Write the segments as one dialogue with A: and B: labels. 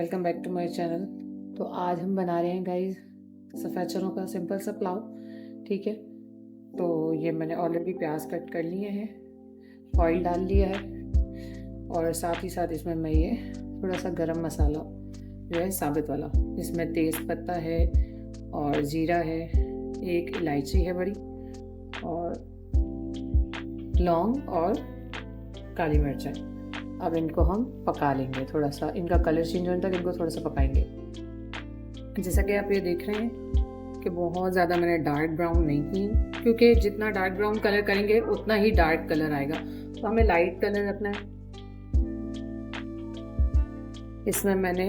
A: Welcome back to my channel. तो आज हम बना रहे हैं गाइस सफ़ेद चनों का सिंपल सा पुलाव। ठीक है, तो ये मैंने ऑलरेडी प्याज कट कर लिए हैं, ऑयल डाल लिया है और साथ ही साथ इसमें मैं ये थोड़ा सा गरम मसाला जो है साबित वाला, इसमें तेज़ पत्ता है और ज़ीरा है, एक इलायची है बड़ी और लौंग और काली मिर्च है। अब इनको हम पका लेंगे, थोड़ा सा इनका कलर चेंज होने तक इनको थोड़ा सा पकाएंगे। जैसा कि आप ये देख रहे हैं कि बहुत ज़्यादा मैंने डार्क ब्राउन नहीं की, क्योंकि जितना डार्क ब्राउन कलर करेंगे उतना ही डार्क कलर आएगा, तो हमें लाइट कलर रखना है। इसमें मैंने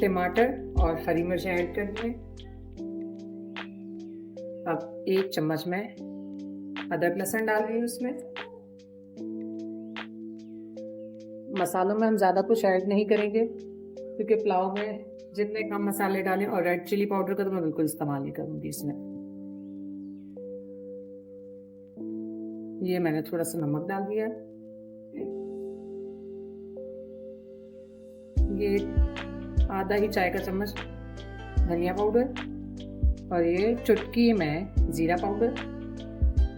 A: टमाटर और हरी मिर्च ऐड कर दी है। अब 1 चम्मच में अदरक लहसुन डाल रही हूँ उसमें। मसालों में हम ज़्यादा कुछ ऐड नहीं करेंगे, क्योंकि पुलाव में जितने कम मसाले डालें, और रेड चिली पाउडर का तो मैं बिल्कुल इस्तेमाल नहीं करूँगी इसमें। ये मैंने थोड़ा सा नमक डाल दिया, ये आधा ही चाय का चम्मच धनिया पाउडर और ये चुटकी में ज़ीरा पाउडर,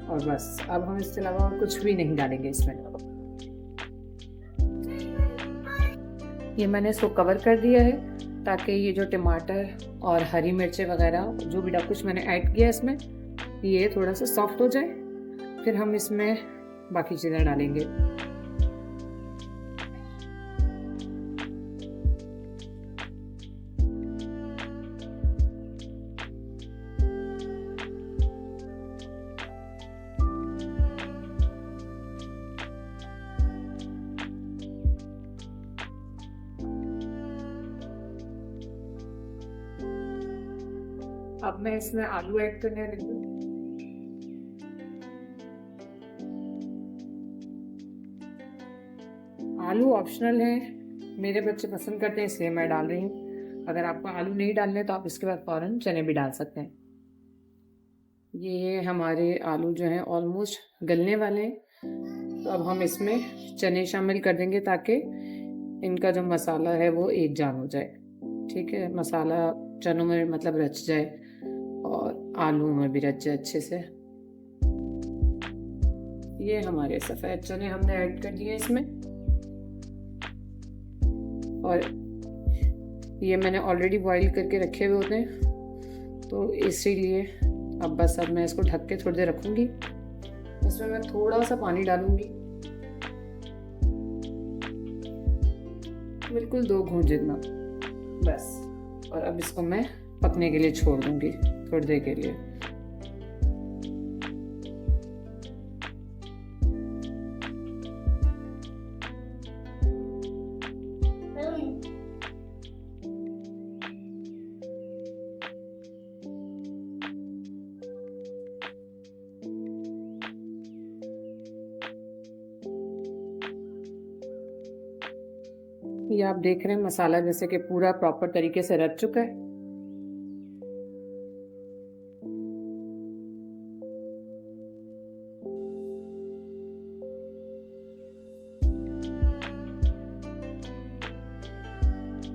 A: और बस। अब हम इसके अलावा और कुछ भी नहीं डालेंगे इसमें। ये मैंने इसको कवर कर दिया है ताकि ये जो टमाटर और हरी मिर्चें वगैरह जो भी कुछ मैंने ऐड किया इसमें, ये थोड़ा सा सॉफ्ट हो जाए, फिर हम इसमें बाकी चीज़ें डालेंगे। अब मैं इसमें आलू ऐड करने लगी हूँ। आलू ऑप्शनल है, मेरे बच्चे पसंद करते हैं इसलिए मैं डाल रही हूँ। अगर आपको आलू नहीं डालने तो आप इसके बाद फ़ौरन चने भी डाल सकते हैं। ये हमारे आलू जो हैं ऑलमोस्ट गलने वाले हैं, तो अब हम इसमें चने शामिल कर देंगे ताकि इनका जो मसाला है वो एक जान हो जाए। ठीक है, मसाला चनों में मतलब रच जाए और आलू में भी रच जाए अच्छे से। ये हमारे सफ़ेद चने हमने ऐड कर दिए इसमें, और ये मैंने ऑलरेडी बॉईल करके रखे हुए होते हैं, तो इसीलिए अब बस मैं इसको ढक के थोड़ी देर रखूँगी। इसमें मैं थोड़ा सा पानी डालूँगी, बिल्कुल 2 घूंट जितना बस, और अब इसको मैं पकने के लिए छोड़ दूँगी थोड़ी देर के लिए। ये आप देख रहे हैं मसाला जैसे कि पूरा प्रॉपर तरीके से रच चुका है।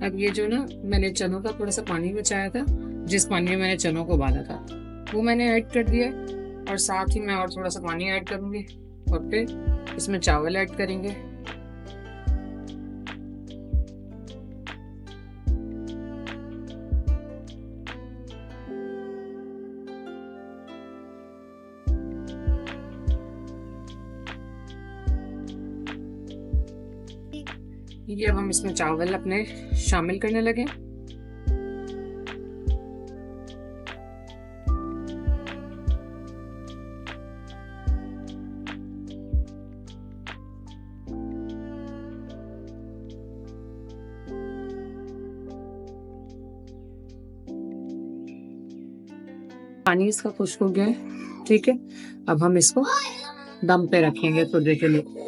A: अब ये जो ना मैंने चनों का थोड़ा सा पानी बचाया था, जिस पानी में मैंने चनों को उबाला था, वो मैंने ऐड कर दिया है, और साथ ही मैं और थोड़ा सा पानी ऐड करूँगी और फिर इसमें चावल ऐड करेंगे। ये अब हम इसमें चावल अपने शामिल करने लगे। पानी इसका खुश्क हो गया है। ठीक है, अब हम इसको दम पे रखेंगे थोड़ी देर के लिए।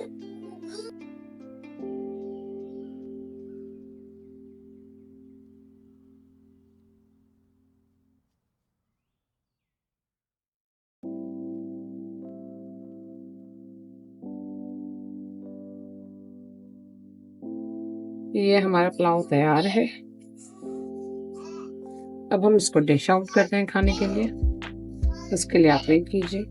A: ये हमारा पुलाव तैयार है। अब हम इसको डिश आउट करते हैं खाने के लिए। इसके लिए आप वेट कीजिए।